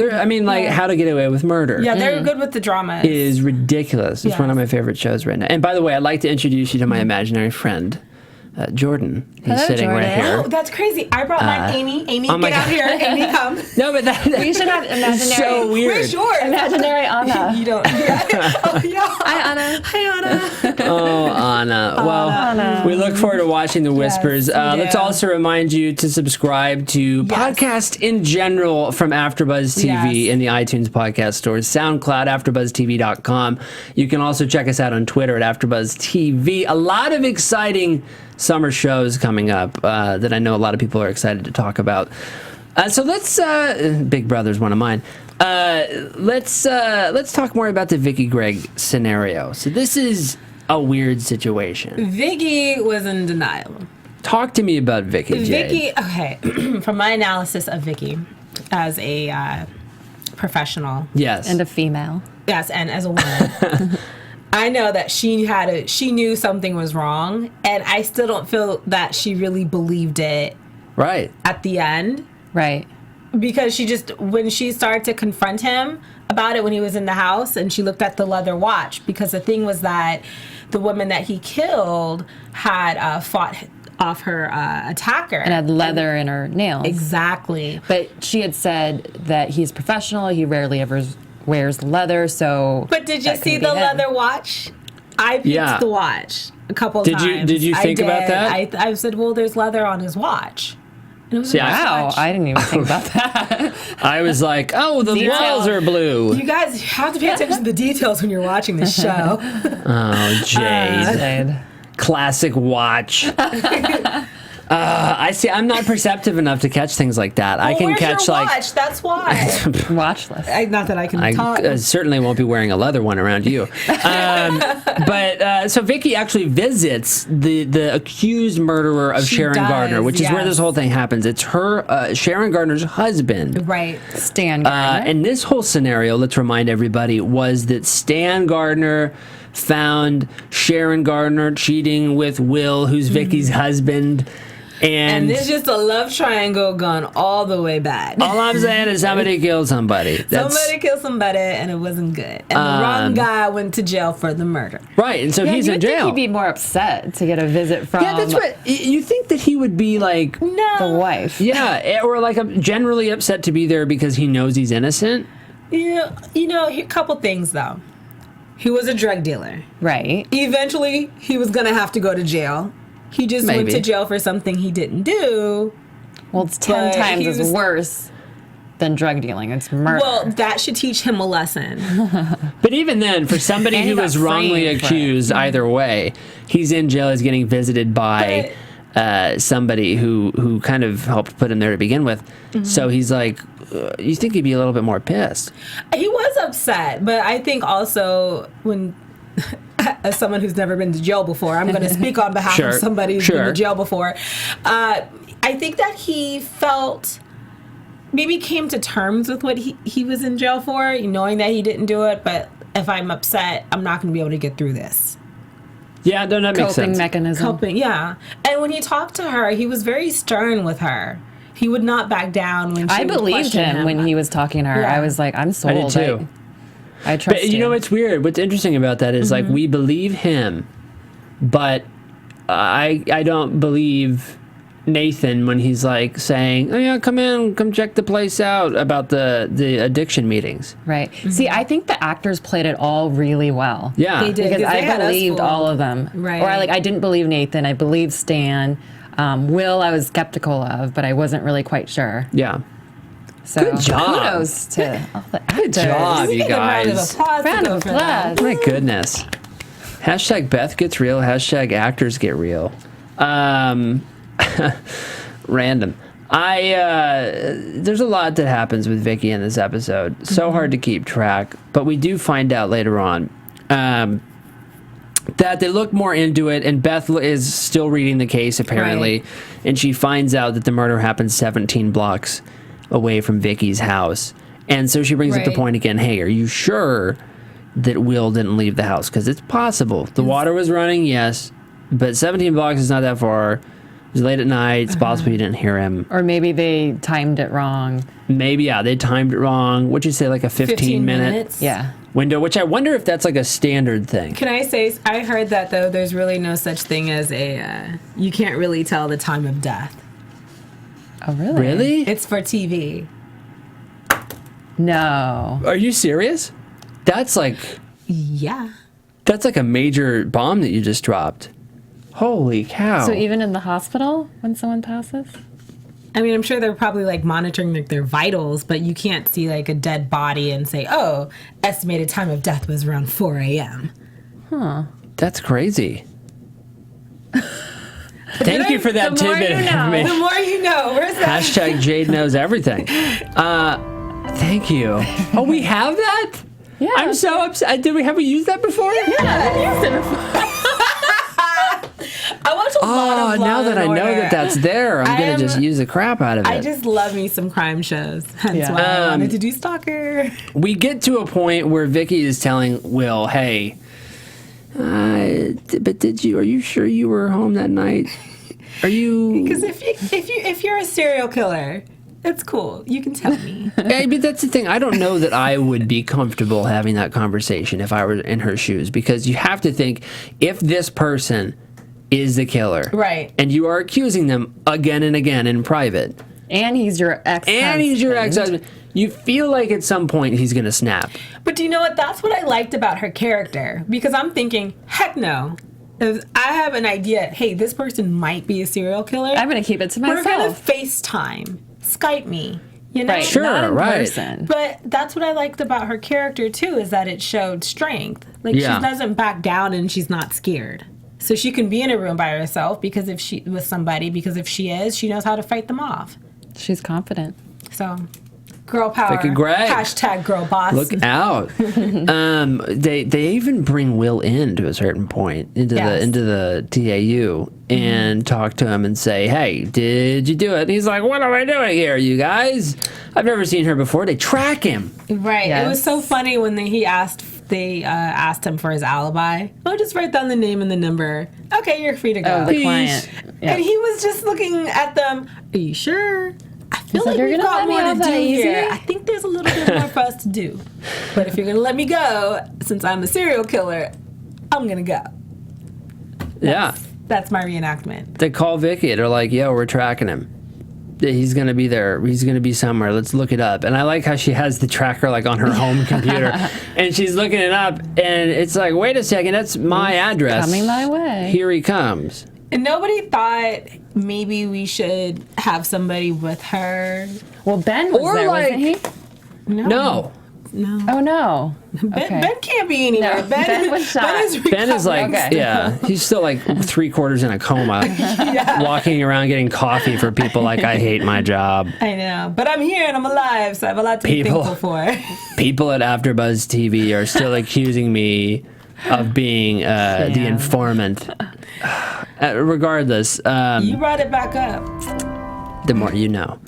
Speaker 2: How to Get Away with Murder.
Speaker 3: Yeah, they're good with the drama.
Speaker 2: Is ridiculous. It's one of my favorite shows right now. And by the way, I'd like to introduce you to my imaginary friend, Jordan. He's sitting
Speaker 4: Jordan.
Speaker 2: right here.
Speaker 3: Oh, that's crazy. I brought my Amy. Amy, get out here. Amy, come.
Speaker 2: No, but
Speaker 4: we should have imaginary.
Speaker 2: So weird.
Speaker 3: Where's yours?
Speaker 4: Imaginary Anna.
Speaker 3: You don't. Oh, yeah.
Speaker 4: Hi, Anna.
Speaker 3: Hi, Anna.
Speaker 2: Oh, Anna. Well,
Speaker 4: Anna.
Speaker 2: We look forward to watching The Whispers.
Speaker 3: Yes,
Speaker 2: Let's also remind you to subscribe to podcasts in general from AfterBuzz TV in the iTunes podcast stores, SoundCloud, AfterBuzzTV.com. You can also check us out on Twitter at AfterBuzz TV. A lot of exciting summer shows coming up that I know a lot of people are excited to talk about. So let's Big Brother's one of mine. Let's talk more about the Vicki Greg scenario. So this is a weird situation.
Speaker 3: Vicki was in denial.
Speaker 2: Talk to me about Vicki, Jade.
Speaker 3: Vicki, okay, from my analysis of Vicki as a professional.
Speaker 2: Yes.
Speaker 4: And a female.
Speaker 3: Yes, and as a woman. I know that she knew something was wrong, and I still don't feel that she really believed it.
Speaker 2: Right.
Speaker 3: At the end.
Speaker 4: Right.
Speaker 3: Because when she started to confront him about it when he was in the house, and she looked at the leather watch, because the thing was that the woman that he killed had fought off her attacker.
Speaker 4: And had leather in her nails.
Speaker 3: Exactly.
Speaker 4: But she had said that he's professional, he rarely ever wears leather, so...
Speaker 3: But did you see the leather watch? I picked the watch a couple times.
Speaker 2: Did you think about that?
Speaker 3: I said, well, there's leather on his watch. And it was
Speaker 4: wow, I didn't even think about that.
Speaker 2: I was like, oh, the walls are blue.
Speaker 3: You guys have to pay attention to the details when you're watching this show.
Speaker 2: Oh, Jade. Classic watch. I see. I'm not perceptive enough to catch things like that.
Speaker 3: Well,
Speaker 2: I can catch
Speaker 3: your
Speaker 2: like
Speaker 3: watch? That's why.
Speaker 4: Watchless.
Speaker 3: Not that I can talk.
Speaker 2: I certainly won't be wearing a leather one around you. So Vicki actually visits the accused murderer of Sharon Gardner, which is where this whole thing happens. It's her, Sharon Gardner's husband,
Speaker 3: right?
Speaker 4: Stan Gardner.
Speaker 2: And this whole scenario, let's remind everybody, was that Stan Gardner found Sharon Gardner cheating with Will, who's Vicki's husband. And
Speaker 3: it's just a love triangle gone all the way back.
Speaker 2: All I'm saying is somebody killed somebody.
Speaker 3: Somebody killed somebody, and it wasn't good. And the wrong guy went to jail for the murder.
Speaker 2: Right, and so he's in jail.
Speaker 4: Think he'd be more upset to get a visit from...
Speaker 2: Yeah, that's what... You think that he would be like...
Speaker 4: the wife.
Speaker 2: Yeah, or like generally upset to be there because he knows he's innocent?
Speaker 3: Yeah, a couple things, though. He was a drug dealer.
Speaker 4: Right.
Speaker 3: Eventually, he was going to have to go to jail. He just went to jail for something he didn't do.
Speaker 4: Well, it's 10 times as worse than drug dealing. It's murder.
Speaker 3: Well, that should teach him a lesson.
Speaker 2: But even then, for somebody who was wrongly accused either way, he's in jail, he's getting visited by somebody who kind of helped put him there to begin with. Mm-hmm. So he's like, you think he'd be a little bit more pissed. He
Speaker 3: was upset, but I think also when... As someone who's never been to jail before, I'm going to speak on behalf of somebody who's been to jail before. I think that he felt, maybe came to terms with what he was in jail for, knowing that he didn't do it, but if I'm upset, I'm not going to be able to get through this.
Speaker 2: Yeah, no, that makes sense.
Speaker 4: Coping mechanism.
Speaker 3: Coping, yeah. And when he talked to her, he was very stern with her. He would not back down when she
Speaker 4: I believed him when he was talking to her. Yeah. I was like, I'm sold.
Speaker 2: I did too.
Speaker 4: I trust
Speaker 2: you know what's weird? What's interesting about that is like we believe him, but I don't believe Nathan when he's like saying, "Oh yeah, come check the place out," about the addiction meetings.
Speaker 4: Right. See, I think the actors played it all really well.
Speaker 2: Yeah,
Speaker 3: they did,
Speaker 4: because I believed all of them.
Speaker 3: Right.
Speaker 4: Or I didn't believe Nathan. I believed Stan. Will, I was skeptical of, but I wasn't really quite sure.
Speaker 2: Yeah.
Speaker 4: So
Speaker 2: good job.
Speaker 4: Kudos to all the actors.
Speaker 2: Good job, you guys.
Speaker 4: Round of applause.
Speaker 2: My goodness. Hashtag Beth gets real. Hashtag actors get real. Random. There's a lot that happens with Vicki in this episode. So hard to keep track. But we do find out later on that they look more into it, and Beth is still reading the case, apparently. Right. And she finds out that the murder happened 17 blocks away from Vicki's house. And so she brings up the point again, hey, are you sure that Will didn't leave the house? Because it's possible. The water was running, yes, but 17 blocks is not that far. It was late at night. It's possible you didn't hear him.
Speaker 4: Or maybe they timed it wrong.
Speaker 2: Maybe, yeah, they timed it wrong. What'd you say, like a 15 minute window, which I wonder if that's like a standard thing.
Speaker 3: Can I say, I heard that, though, there's really no such thing as you can't really tell the time of death.
Speaker 4: Oh, really?
Speaker 2: Really?
Speaker 3: It's for TV.
Speaker 4: No.
Speaker 2: Are you serious? That's like...
Speaker 3: Yeah.
Speaker 2: That's like a major bomb that you just dropped. Holy cow.
Speaker 4: So even in the hospital when someone passes?
Speaker 3: I mean, I'm sure they're probably like monitoring their vitals, but you can't see like a dead body and say, oh, estimated time of death was around 4 a.m.
Speaker 4: Huh.
Speaker 2: That's crazy. Thank you for that tidbit of information.
Speaker 3: The more you know. Where's that?
Speaker 2: Hashtag Jade knows everything. Thank you. Oh, we have that?
Speaker 4: Yeah.
Speaker 2: I'm so upset. Have we used that before?
Speaker 3: Yeah, I've used it before. I watch a lot of Law
Speaker 2: now that I know that that's there, I'm going to just use the crap out of it.
Speaker 3: I just love me some crime shows. Hence why I wanted to do Stalker.
Speaker 2: We get to a point where Vicki is telling Will, hey, but are you sure you were home that night? Are you...
Speaker 3: Because if you're a serial killer It's cool. You can tell me.
Speaker 2: Yeah, but that's the thing. I don't know that I would be comfortable having that conversation if I were in her shoes, because you have to think, if this person is the killer,
Speaker 3: right,
Speaker 2: and you are accusing them again and again in private,
Speaker 4: and he's your ex-husband,
Speaker 2: you feel like at some point he's going to snap.
Speaker 3: But do you know what? That's what I liked about her character, because I'm thinking, heck no. If I have an idea, hey, this person might be a serial killer,
Speaker 4: I'm going to keep it to myself.
Speaker 3: We're going to FaceTime, Skype me, you know?
Speaker 4: Right.
Speaker 2: Sure,
Speaker 4: not in
Speaker 2: right.
Speaker 4: person.
Speaker 3: But that's what I liked about her character, too, is that it showed strength. Like,
Speaker 2: Yeah.
Speaker 3: she doesn't back down and she's not scared. So she can be in a room by herself because if she knows how to fight them off.
Speaker 4: She's confident.
Speaker 3: So, girl power.
Speaker 2: Vicki Greg.
Speaker 3: Hashtag girl boss.
Speaker 2: Look out. They even bring Will in to a certain point into the TAU and talk to him and say, hey, did you do it? And he's like, what am I doing here, you guys? I've never seen her before. They track him.
Speaker 3: Right.
Speaker 4: Yes.
Speaker 3: It was so funny when they asked him for his alibi. Oh, just write down the name and the number. Okay, you're free to go.
Speaker 4: Oh, the client. Yeah.
Speaker 3: And he was just looking at them. Are you sure? I feel like
Speaker 4: you're
Speaker 3: we've
Speaker 4: gonna
Speaker 3: got
Speaker 4: let me
Speaker 3: more to
Speaker 4: off
Speaker 3: do
Speaker 4: that easy?
Speaker 3: here. I think there's a little bit more for us to do. But if you're going to let me go, since I'm a serial killer, I'm going to go.
Speaker 2: Yeah.
Speaker 3: That's my reenactment.
Speaker 2: They call Vicki. They're like, yo, we're tracking him. He's going to be there. He's going to be somewhere. Let's look it up. And I like how she has the tracker like on her home computer. And she's looking it up. And it's like, wait a second. That's my address.
Speaker 4: Coming my way.
Speaker 2: Here he comes.
Speaker 3: And nobody thought maybe we should have somebody with her.
Speaker 4: Well, Ben was there, wasn't he?
Speaker 2: No.
Speaker 4: Oh, no.
Speaker 3: Ben can't be anywhere.
Speaker 4: No, Ben was shot.
Speaker 2: Ben is like, yeah, he's still like 3/4 in a coma, walking around getting coffee for people like, I hate my job.
Speaker 3: I know, but I'm here and I'm alive, so I have a lot to be thankful for.
Speaker 2: People at AfterBuzz TV are still accusing me of being the informant. Regardless.
Speaker 3: You brought it back up.
Speaker 2: The more you know.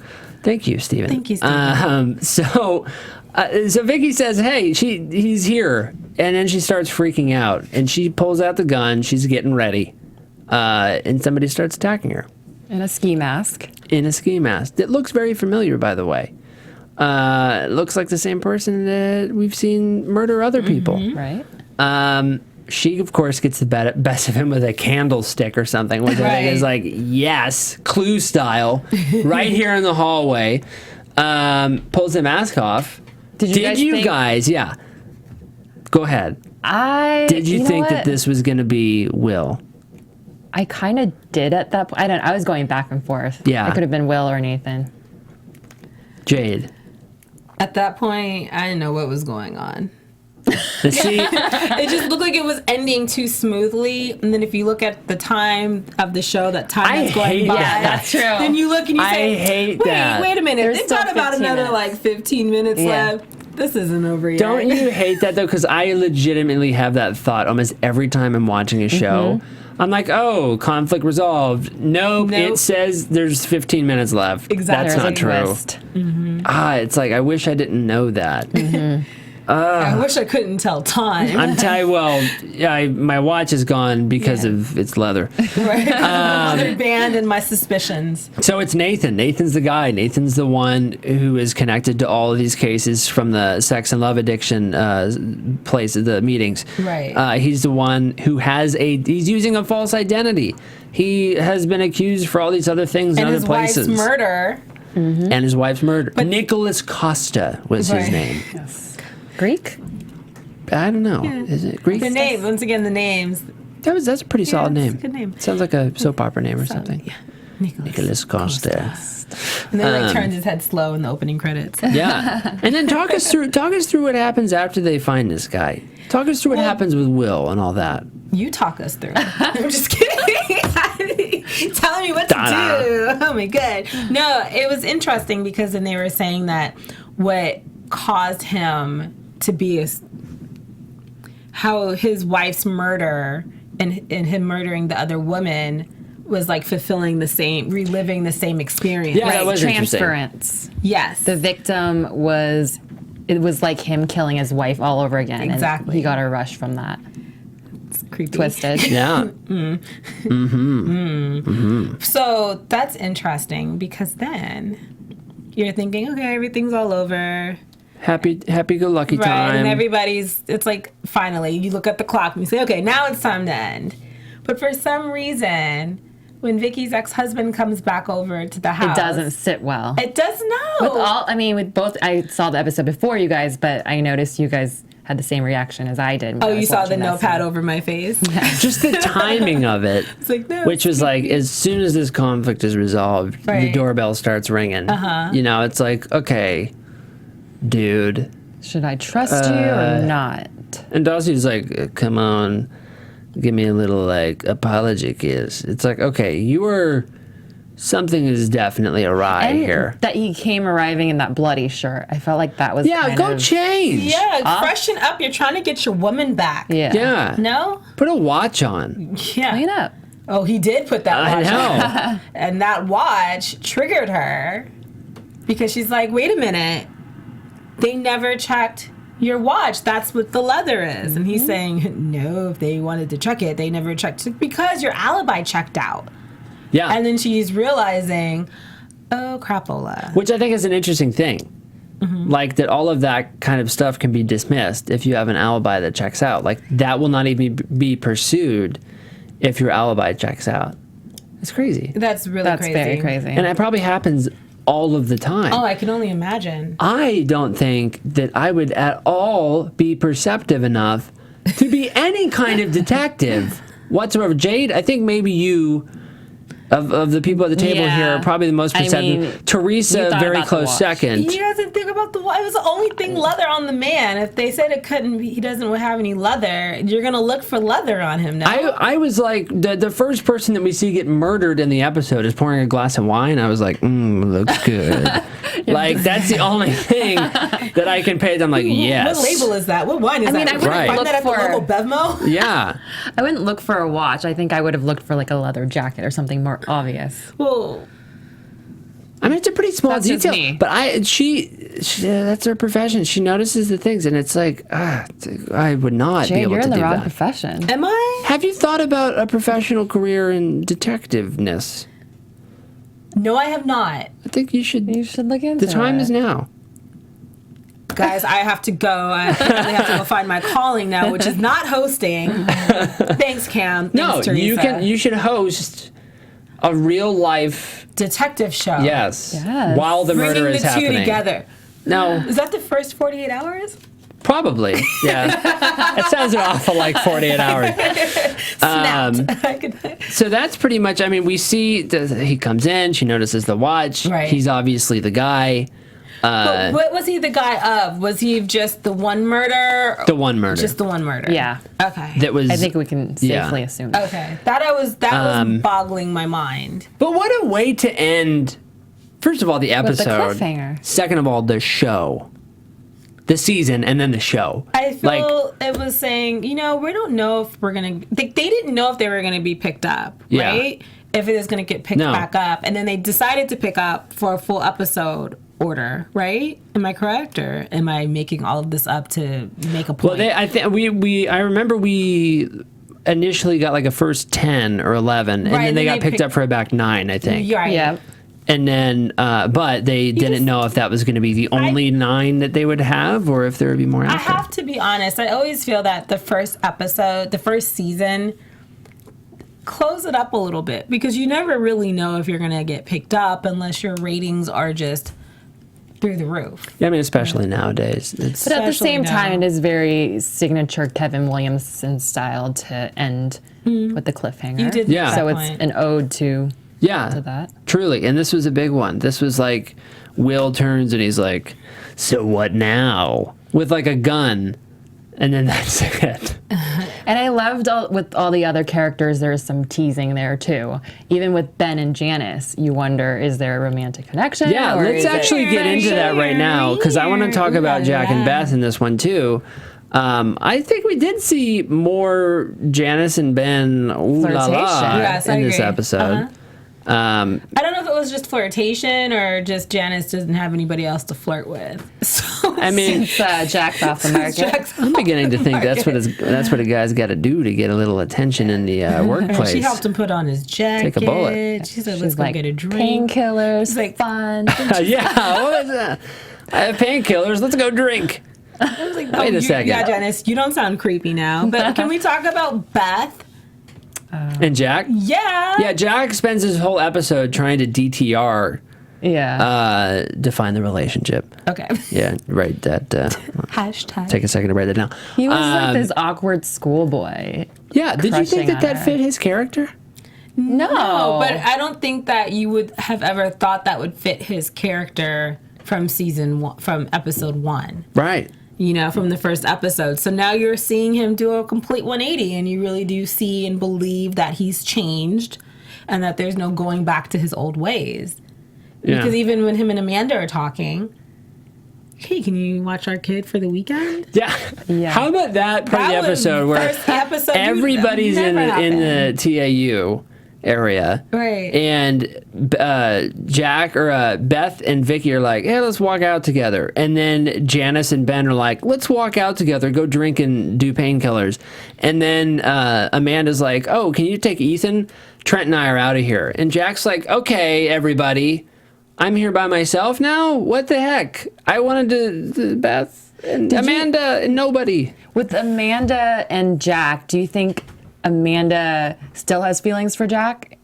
Speaker 2: Thank you, Steven.
Speaker 3: Thank you, Steven.
Speaker 2: So Vicki says, hey, he's here. And then she starts freaking out. And she pulls out the gun. She's getting ready. And somebody starts attacking her.
Speaker 4: In a ski mask.
Speaker 2: In a ski mask. That looks very familiar, by the way. It looks like the same person that we've seen murder other people.
Speaker 4: Right.
Speaker 2: She, of course, gets the best of him with a candlestick or something, which I think is like, yes, Clue style, right here in the hallway. Pulls the mask off. Did you guys? Yeah. Go ahead. Did you think that this was going to be Will?
Speaker 4: I kind of did at that point. I was going back and forth.
Speaker 2: Yeah.
Speaker 4: It could have been Will or Nathan.
Speaker 2: Jade.
Speaker 3: At that point, I didn't know what was going on.
Speaker 2: See,
Speaker 3: it just looked like it was ending too smoothly. And then if you look at the time of the show, that time that's going by,
Speaker 2: that's true.
Speaker 3: Then you look and you say, wait a minute. They've got about another like 15 minutes left. This isn't over yet.
Speaker 2: Don't you hate that though? Because I legitimately have that thought almost every time I'm watching a show. I'm like, oh, conflict resolved. Nope. It says there's 15 minutes left.
Speaker 3: Exactly.
Speaker 2: That's not true. It's like, I wish I didn't know that.
Speaker 3: I wish I couldn't tell time.
Speaker 2: I'm telling you, well, my watch is gone because of its leather.
Speaker 3: Right. Leather band and my suspicions.
Speaker 2: So it's Nathan. Nathan's the guy. Nathan's the one who is connected to all of these cases from the sex and love addiction place, the meetings.
Speaker 3: Right.
Speaker 2: He's the one who he's using a false identity. He has been accused for all these other things in other places.
Speaker 3: And his wife's murder.
Speaker 2: And his wife's murder. But Nicholas Costa was his name.
Speaker 3: Yes.
Speaker 4: Greek?
Speaker 2: I don't know.
Speaker 3: Yeah.
Speaker 2: Is it Greek?
Speaker 3: The name, once again, the names.
Speaker 2: That's a pretty solid name.
Speaker 3: It's a good name.
Speaker 2: Sounds like a soap opera name or something.
Speaker 3: Yeah.
Speaker 2: Nicholas Costa.
Speaker 3: And then turns his head slow in the opening credits.
Speaker 2: Yeah. And then talk us through what happens after they find this guy. Talk us through what happens with Will and all that.
Speaker 3: You talk us through. I'm just kidding. Telling me what to do. Oh my god. No, it was interesting because then they were saying that what caused him to be how his wife's murder and him murdering the other woman was like reliving the same experience.
Speaker 2: Yeah, that was
Speaker 4: transference.
Speaker 3: Yes.
Speaker 4: The victim was like him killing his wife all over again.
Speaker 3: Exactly.
Speaker 4: And he got a rush from that.
Speaker 3: It's creepy.
Speaker 4: Twisted.
Speaker 2: Yeah.
Speaker 3: So that's interesting because then you're thinking, okay, everything's all over.
Speaker 2: Happy-go-lucky time.
Speaker 3: Right, and it's like, finally, you look at the clock and you say, okay, now it's time to end. But for some reason, when Vicki's ex-husband comes back over to the house...
Speaker 4: It doesn't sit well.
Speaker 3: It does not.
Speaker 4: With both, I saw the episode before you guys, but I noticed you guys had the same reaction as I did.
Speaker 3: Oh, you saw the notepad over my face?
Speaker 4: Yeah.
Speaker 2: Just the timing of it,
Speaker 3: it's like, no,
Speaker 2: which was like, as soon as this conflict is resolved, the doorbell starts ringing. You know, it's like, okay, dude.
Speaker 4: Should I trust you or not?
Speaker 2: And Darcy's like, come on, give me a little, like, apology kiss. It's like, okay, something is definitely awry here.
Speaker 4: That he came arriving in that bloody shirt. I felt like that was
Speaker 2: go change.
Speaker 3: Yeah, freshen up. You're trying to get your woman back.
Speaker 2: Yeah.
Speaker 3: No?
Speaker 2: Put a watch on.
Speaker 3: Yeah.
Speaker 4: Clean up.
Speaker 3: Oh, he did put that watch
Speaker 2: I know.
Speaker 3: on. And that watch triggered her because she's like, wait a minute. They never checked your watch. That's what the leather is. And he's saying, no, if they wanted to check it, they never checked it because your alibi checked out.
Speaker 2: Yeah.
Speaker 3: And then she's realizing, oh, crapola.
Speaker 2: Which I think is an interesting thing. Like, that all of that kind of stuff can be dismissed if you have an alibi that checks out. Like, that will not even be pursued if your alibi checks out. It's crazy.
Speaker 3: That's crazy.
Speaker 4: That's very crazy.
Speaker 2: And it probably happens all of the time.
Speaker 3: Oh, I can only imagine.
Speaker 2: I don't think that I would at all be perceptive enough to be any kind of detective whatsoever. Jade, I think maybe you, of the people at the table here, are probably the most perceptive. Teresa, very close second.
Speaker 3: He doesn't think about the watch. It was the only thing leather on the man. If they said it couldn't be, he doesn't have any leather, you're going to look for leather on him now.
Speaker 2: I was like, the first person that we see get murdered in the episode is pouring a glass of wine. I was like, looks good. Like, that's the only thing that I can pay. I'm like, yes.
Speaker 3: What label is that? What wine is that?
Speaker 4: I wouldn't
Speaker 3: find that at the local Bevmo?
Speaker 2: Yeah.
Speaker 4: I wouldn't look for a watch. I think I would have looked for like a leather jacket or something more obvious.
Speaker 3: Well,
Speaker 2: I mean, it's a pretty small detail,
Speaker 4: me.
Speaker 2: but she that's her profession. She notices the things, and it's like, I would not
Speaker 4: Jade,
Speaker 2: be able
Speaker 4: you're
Speaker 2: to
Speaker 4: in
Speaker 2: do
Speaker 4: the wrong
Speaker 2: that.
Speaker 4: profession.
Speaker 3: am I?
Speaker 2: Have you thought about a professional career in detectiveness?
Speaker 3: No, I have not.
Speaker 2: I think you should.
Speaker 4: You should look into it.
Speaker 2: The time is now.
Speaker 3: Guys, I have to go. I really have to go find my calling now, which is not hosting. Thanks, Cam. Thanks, Teresa.
Speaker 2: You should host a real life
Speaker 3: detective show.
Speaker 2: Yes.
Speaker 4: Yes.
Speaker 2: While the murder
Speaker 3: Bringing
Speaker 2: is
Speaker 3: the two
Speaker 2: happening.
Speaker 3: together.
Speaker 2: No.
Speaker 3: Is that the first 48 hours?
Speaker 2: Probably. Yeah. It sounds an awful like 48 hours. So that's pretty much. I mean, we see he comes in. She notices the watch.
Speaker 3: Right.
Speaker 2: He's obviously the guy.
Speaker 3: But what was he the guy of? Was he just the one murder?
Speaker 2: The one murder.
Speaker 3: Just the one murder.
Speaker 4: Yeah.
Speaker 3: Okay.
Speaker 2: That was.
Speaker 4: I think we can safely assume that.
Speaker 3: Okay. That was boggling my mind.
Speaker 2: But what a way to end. First of all, the episode.
Speaker 4: With the cliffhanger.
Speaker 2: Second of all, the show. The season and then the show.
Speaker 3: I feel it was saying, we don't know if we're going to... They didn't know if they were going to be picked up, right? If it was going to get picked back up. And then they decided to pick up for a full episode order, right? Am I correct? Or am I making all of this up to make a point?
Speaker 2: Well, I remember we initially got like a first 10 or 11, and then they got picked up for a back 9, I think.
Speaker 3: Right.
Speaker 4: Yeah.
Speaker 2: And then, but they didn't know if that was going to be the only 9 that they would have, or if there would be more after.
Speaker 3: I have to be honest. I always feel that the first episode, the first season, close it up a little bit, because you never really know if you're going to get picked up unless your ratings are just through the roof.
Speaker 2: Yeah, I mean, especially nowadays.
Speaker 4: But at the same time, it is very signature Kevin Williamson style to end with the cliffhanger.
Speaker 3: You did
Speaker 4: So it's an ode to...
Speaker 2: Yeah,
Speaker 4: that.
Speaker 2: Truly. And this was a big one. This was like, Will turns and he's like, so what now? With like a gun. And then that's it.
Speaker 4: And I loved with all the other characters, there's some teasing there too. Even with Ben and Janice, you wonder, is there a romantic connection?
Speaker 2: Yeah, let's actually get into that right now, because I want to talk about Jack and Beth in this one too. I think we did see more Janice and Ben in this episode.
Speaker 3: I don't know if it was just flirtation or just Janice doesn't have anybody else to flirt with. So
Speaker 2: I mean,
Speaker 4: since Jack's off the market.
Speaker 2: I'm beginning to think that's what a guy's got to do to get a little attention in the workplace.
Speaker 3: She helped him put on his jacket.
Speaker 2: Take a bullet.
Speaker 3: She said, "Let's go get a drink."
Speaker 4: Painkillers,
Speaker 3: She's like,
Speaker 4: fun.
Speaker 2: Yeah, what was that? I have painkillers. Let's go drink.
Speaker 3: I was like,
Speaker 2: Wait a second.
Speaker 3: Yeah, Janice, you don't sound creepy now. But can we talk about Beth?
Speaker 2: And Jack?
Speaker 3: Yeah.
Speaker 2: Yeah, Jack spends his whole episode trying to DTR.
Speaker 4: Yeah.
Speaker 2: Define the relationship.
Speaker 3: Okay.
Speaker 2: Yeah, right. That.
Speaker 3: Hashtag.
Speaker 2: Take a second to write that down.
Speaker 4: He was like this awkward schoolboy.
Speaker 2: Yeah. Did you think
Speaker 4: crushing
Speaker 2: that
Speaker 4: on
Speaker 2: fit
Speaker 4: her.
Speaker 2: his character?
Speaker 3: No, but I don't think that you would have ever thought that would fit his character from from episode 1.
Speaker 2: Right.
Speaker 3: You know, from the first episode. So now you're seeing him do a complete 180, and you really do see and believe that he's changed and that there's no going back to his old ways.
Speaker 2: Yeah.
Speaker 3: Because even when him and Amanda are talking, hey, can you watch our kid for the weekend?
Speaker 2: Yeah. How about that part of the episode where everybody's in the TAU area,
Speaker 3: right?
Speaker 2: And Jack or Beth and Vicki are like, "Hey, let's walk out together." And then Janice and Ben are like, "Let's walk out together, go drink and do painkillers." And then Amanda's like, "Oh, can you take Ethan? Trent and I are out of here." And Jack's like, "Okay, everybody, I'm here by myself now. What the heck? I wanted to Beth and Amanda and nobody."
Speaker 4: With Amanda and Jack, do you think Amanda still has feelings for Jack?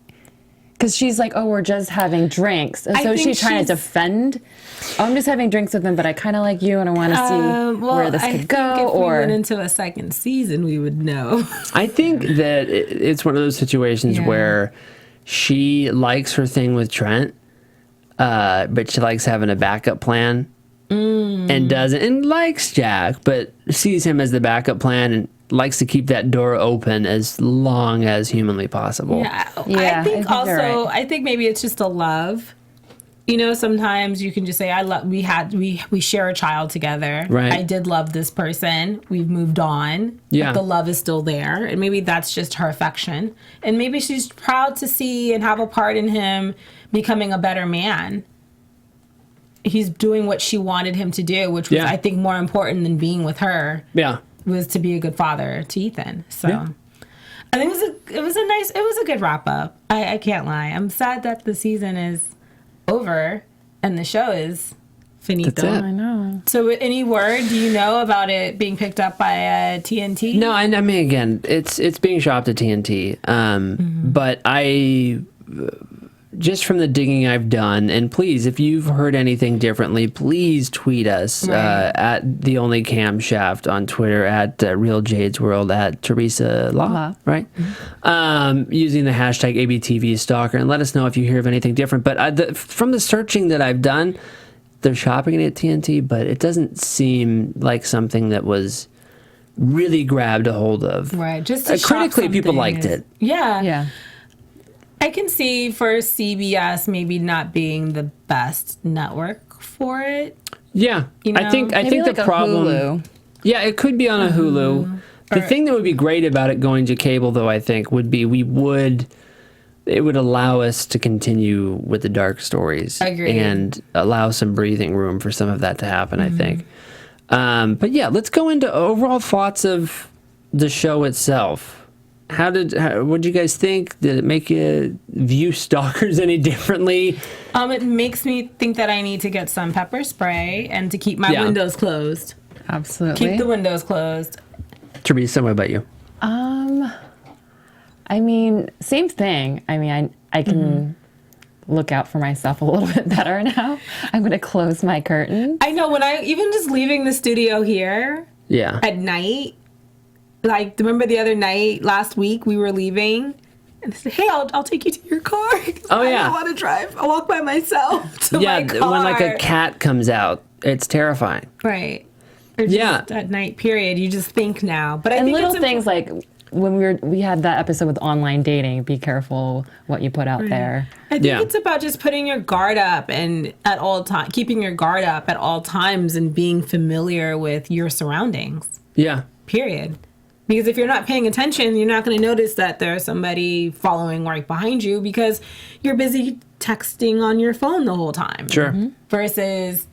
Speaker 4: Because she's like, "Oh, we're just having drinks." And so she's trying to defend. "Oh, I'm just having drinks with him, but I kind of like you and I want to see where this could go."
Speaker 3: If we went into a second season, we would know.
Speaker 2: I think that it's one of those situations where she likes her thing with Trent, but she likes having a backup plan and doesn't, and likes Jack, but sees him as the backup plan and likes to keep that door open as long as humanly possible.
Speaker 3: I think also, right. I think maybe it's just a love. You know, sometimes you can just say, we share a child together.
Speaker 2: Right.
Speaker 3: I did love this person. We've moved on.
Speaker 2: Yeah.
Speaker 3: But the love is still there. And maybe that's just her affection. And maybe she's proud to see and have a part in him becoming a better man. He's doing what she wanted him to do, which was, I think, more important than being with her.
Speaker 2: Yeah.
Speaker 3: Was to be a good father to Ethan. So I think it was a good wrap up. I can't lie. I'm sad that the season is over and the show is finito.
Speaker 2: That's it.
Speaker 4: I know.
Speaker 3: So any word do you know about it being picked up by TNT?
Speaker 2: No, I mean, again, it's being shopped at TNT. But I just from the digging I've done, and please, if you've heard anything differently, please tweet us at The Only Camshaft on Twitter, at Real Jade's World, at Teresa Law, right? Using the hashtag ABTV Stalker, and let us know if you hear of anything different. But from the searching that I've done, they're shopping it at TNT, but it doesn't seem like something that was really grabbed a hold of.
Speaker 3: Right. Just to
Speaker 2: critically, people liked it.
Speaker 3: Yeah.
Speaker 4: Yeah.
Speaker 3: I can see for CBS maybe not being the best network for it.
Speaker 2: Yeah,
Speaker 3: you know?
Speaker 2: I think
Speaker 4: like
Speaker 2: the problem.
Speaker 4: Hulu.
Speaker 2: Yeah, it could be on a Hulu. The thing that would be great about it going to cable, though, I think, would be it would allow us to continue with the dark stories.
Speaker 3: Agreed.
Speaker 2: And allow some breathing room for some of that to happen, I think. But yeah, let's go into overall thoughts of the show itself. What did you guys think? Did it make you view stalkers any differently?
Speaker 3: It makes me think that I need to get some pepper spray and to keep my windows closed.
Speaker 4: Absolutely.
Speaker 3: Keep the windows closed.
Speaker 2: Teresa, what about you?
Speaker 4: I mean, same thing. I mean, I can look out for myself a little bit better now. I'm going to close my curtain.
Speaker 3: I know, when I even just leaving the studio here at night, like, remember the other night, last week, we were leaving, and I said, "Hey, I'll take you to your car."
Speaker 2: Oh, yeah.
Speaker 3: I don't want to drive. I'll walk by myself to my car.
Speaker 2: When, like, a cat comes out, it's terrifying.
Speaker 3: Right. Or just at night, period. You just think now. But I think
Speaker 4: little things like when we had that episode with online dating, be careful what you put out there.
Speaker 3: I think it's about just putting your guard up and at all time, keeping your guard up at all times and being familiar with your surroundings.
Speaker 2: Yeah.
Speaker 3: Period. Because if you're not paying attention, you're not going to notice that there's somebody following right behind you because you're busy texting on your phone the whole time.
Speaker 2: Sure.
Speaker 3: Versus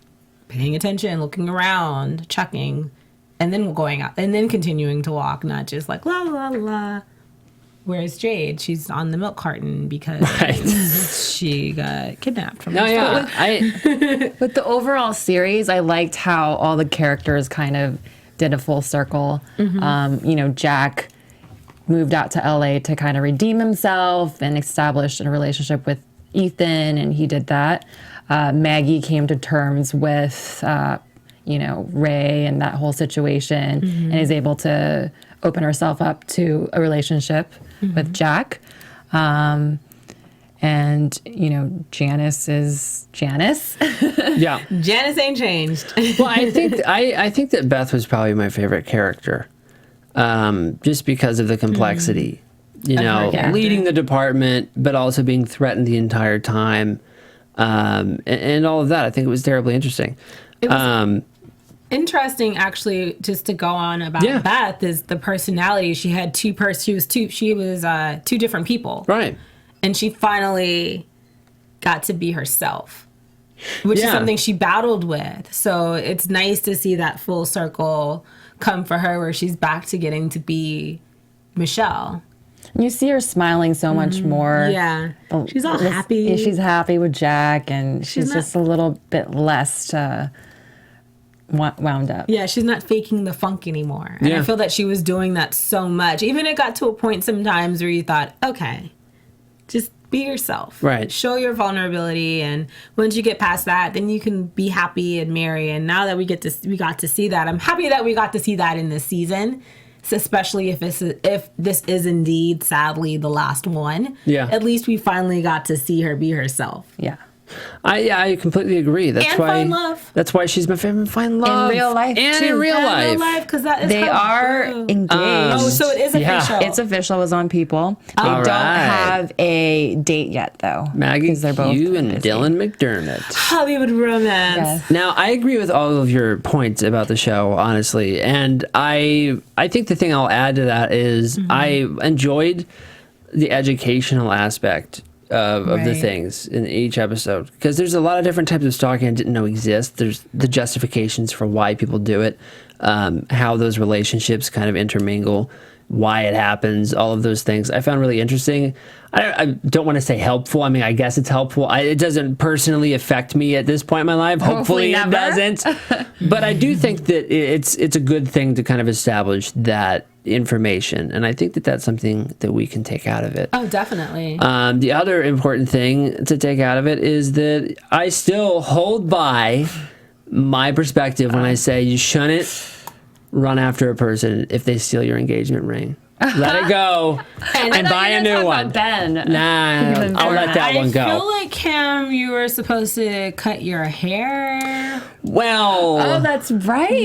Speaker 3: paying attention, looking around, checking, and then going out, and then continuing to walk, not just like la la la. Whereas Jade, she's on the milk carton because she got kidnapped from her
Speaker 4: yeah. With the overall series, I liked how all the characters kind of did a full circle. Jack moved out to LA to kind of redeem himself and established a relationship with Ethan, and he did that. Maggie came to terms with, Ray and that whole situation, and is able to open herself up to a relationship with Jack. Janice is Janice.
Speaker 2: Yeah.
Speaker 3: Janice ain't changed.
Speaker 2: Well, I think that Beth was probably my favorite character. Just because of the complexity, leading the department, but also being threatened the entire time, and all of that. I think it was terribly interesting.
Speaker 3: It was interesting, actually, just to go on about Beth, is the personality. She had two different people,
Speaker 2: right?
Speaker 3: And she finally got to be herself, which is something she battled with. So it's nice to see that full circle come for her, where she's back to getting to be Michelle.
Speaker 4: You see her smiling so much more.
Speaker 3: Yeah. She's all happy.
Speaker 4: Yeah, she's happy with Jack, and she's just a little bit less wound up.
Speaker 3: Yeah, she's not faking the funk anymore. And I feel that she was doing that so much. Even it got to a point sometimes where you thought, okay, just be yourself.
Speaker 2: Right.
Speaker 3: Show your vulnerability, and once you get past that, then you can be happy and merry. And now that we got to see that, I'm happy that we got to see that in this season, especially if this is indeed, sadly, the last one.
Speaker 2: Yeah.
Speaker 3: At least we finally got to see her be herself.
Speaker 4: Yeah.
Speaker 2: I completely agree.
Speaker 3: Find love.
Speaker 2: That's why she's my favorite. Find love
Speaker 4: in real life
Speaker 2: and
Speaker 4: too.
Speaker 2: in real life,
Speaker 3: because that is
Speaker 4: they are engaged.
Speaker 3: So it is official.
Speaker 4: It's official. It's on People. They don't have a date yet, though.
Speaker 2: Maggie,
Speaker 4: they're both
Speaker 2: you and
Speaker 4: busy.
Speaker 2: Dylan McDermott.
Speaker 3: Hollywood romance.
Speaker 4: Yes.
Speaker 2: Now, I agree with all of your points about the show, honestly, and I think the thing I'll add to that is I enjoyed the educational aspect of the things in each episode, because there's a lot of different types of stalking I didn't know exist. There's the justifications for why people do it, how those relationships kind of intermingle, why it happens, all of those things I found really interesting. I don't want to say helpful. I mean, I guess it's helpful. It doesn't personally affect me at this point in my life. Hopefully it doesn't. But I do think that it's a good thing to kind of establish that information, and I think that that's something that we can take out of it.
Speaker 3: Oh, definitely.
Speaker 2: The other important thing to take out of it is that I still hold by my perspective when I say you shouldn't run after a person if they steal your engagement ring. Let it go and buy a new one.
Speaker 4: Ben.
Speaker 2: Nah, I'll let that one go.
Speaker 3: I feel like, Cam, you were supposed to cut your hair.
Speaker 2: Well.
Speaker 4: Oh, that's right.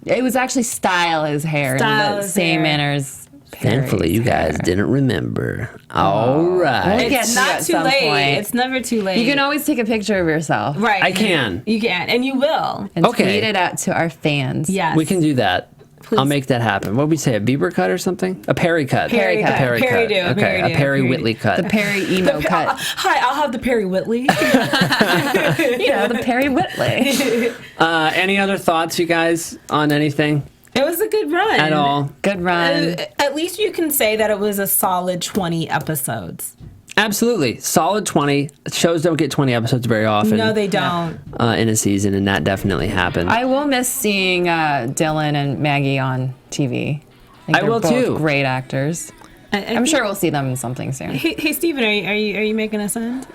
Speaker 3: Yeah,
Speaker 4: it was actually style his hair in the same manner as
Speaker 2: Thankfully, you guys didn't remember. All right.
Speaker 3: It's not too late. It's never too late.
Speaker 4: You can always take a picture of yourself.
Speaker 3: Right.
Speaker 2: I can.
Speaker 3: You can. And you will.
Speaker 4: And tweet it out to our fans.
Speaker 3: Yes.
Speaker 2: We can do that.
Speaker 3: Please.
Speaker 2: I'll make that happen. What would we say? A Bieber cut or something? A Perry cut.
Speaker 3: Perry cut.
Speaker 2: A Perry cut. Okay. A Perry Whitley cut.
Speaker 4: The Perry emo cut.
Speaker 3: Hi, I'll have the Perry Whitley.
Speaker 4: The Perry Whitley.
Speaker 2: Any other thoughts, you guys, on anything?
Speaker 3: It was a good run.
Speaker 2: At all?
Speaker 4: Good run.
Speaker 3: At least you can say that it was a solid 20 episodes.
Speaker 2: Absolutely. Solid 20. Shows don't get 20 episodes very often.
Speaker 3: No, they don't.
Speaker 2: In a season, and that definitely happened.
Speaker 4: I will miss seeing Dylan and Maggie on TV.
Speaker 2: I will
Speaker 4: both
Speaker 2: too.
Speaker 4: Great actors. I'm sure we'll see them in something soon.
Speaker 3: Hey, Steven, are you making us end?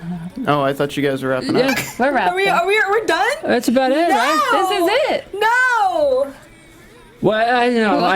Speaker 10: Oh, I thought you guys were wrapping up.
Speaker 4: We're wrapping.
Speaker 3: We're done?
Speaker 2: That's about it, right?
Speaker 4: This is it.
Speaker 3: No.
Speaker 2: Well, I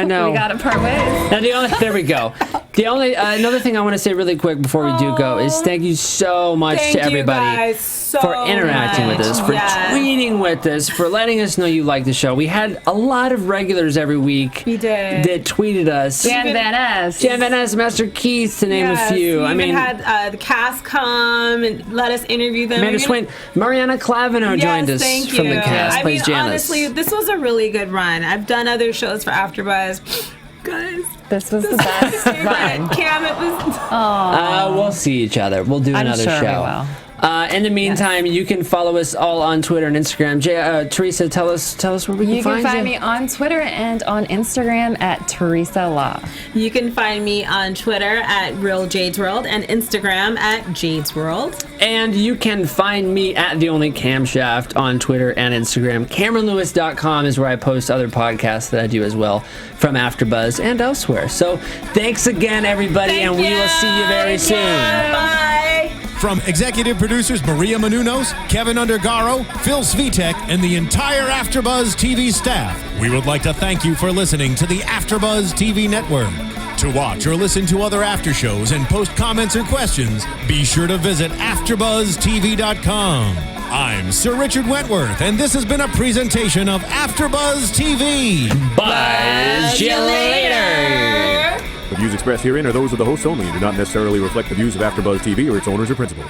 Speaker 2: know.
Speaker 4: We got to part ways.
Speaker 2: Now there we go. The only another thing I want to say really quick before we do go is thank you so much to everybody for interacting with us, for tweeting with us, for letting us know you like the show. We had a lot of regulars every week.
Speaker 3: We did.
Speaker 2: That tweeted us.
Speaker 4: Jan Van Ness,
Speaker 2: Master Keith, to name a few.
Speaker 3: We even had the cast come and let us interview them.
Speaker 2: Amanda Swain, Mariana Claveno joined us from the cast. Plays Janice.
Speaker 3: Honestly, this was a really good run. I've done other shows for AFTERBUZZ. Guys,
Speaker 4: this was the best run.
Speaker 3: Cam, it was.
Speaker 2: We'll see each other. We'll do another show. In the meantime, you can follow us all on Twitter and Instagram. Teresa, tell us where we can find you.
Speaker 4: You can find me on Twitter and on Instagram at Teresa Law.
Speaker 3: You can find me on Twitter at Real Jade's World and Instagram at Jade's World.
Speaker 2: And you can find me at The Only Camshaft on Twitter and Instagram. CameronLewis.com is where I post other podcasts that I do as well from AfterBuzz and elsewhere. So thanks again, everybody, and we will see you very soon.
Speaker 3: Bye.
Speaker 1: From executive producers Maria Menounos, Kevin Undergaro, Phil Svitek, and the entire AfterBuzz TV staff, we would like to thank you for listening to the AfterBuzz TV network. To watch or listen to other after shows and post comments or questions, be sure to visit AfterBuzzTV.com. I'm Sir Richard Wentworth, and this has been a presentation of AfterBuzz TV.
Speaker 2: Buzz you later.
Speaker 11: The views expressed herein are those of the hosts only and do not necessarily reflect the views of AfterBuzz TV or its owners or principals.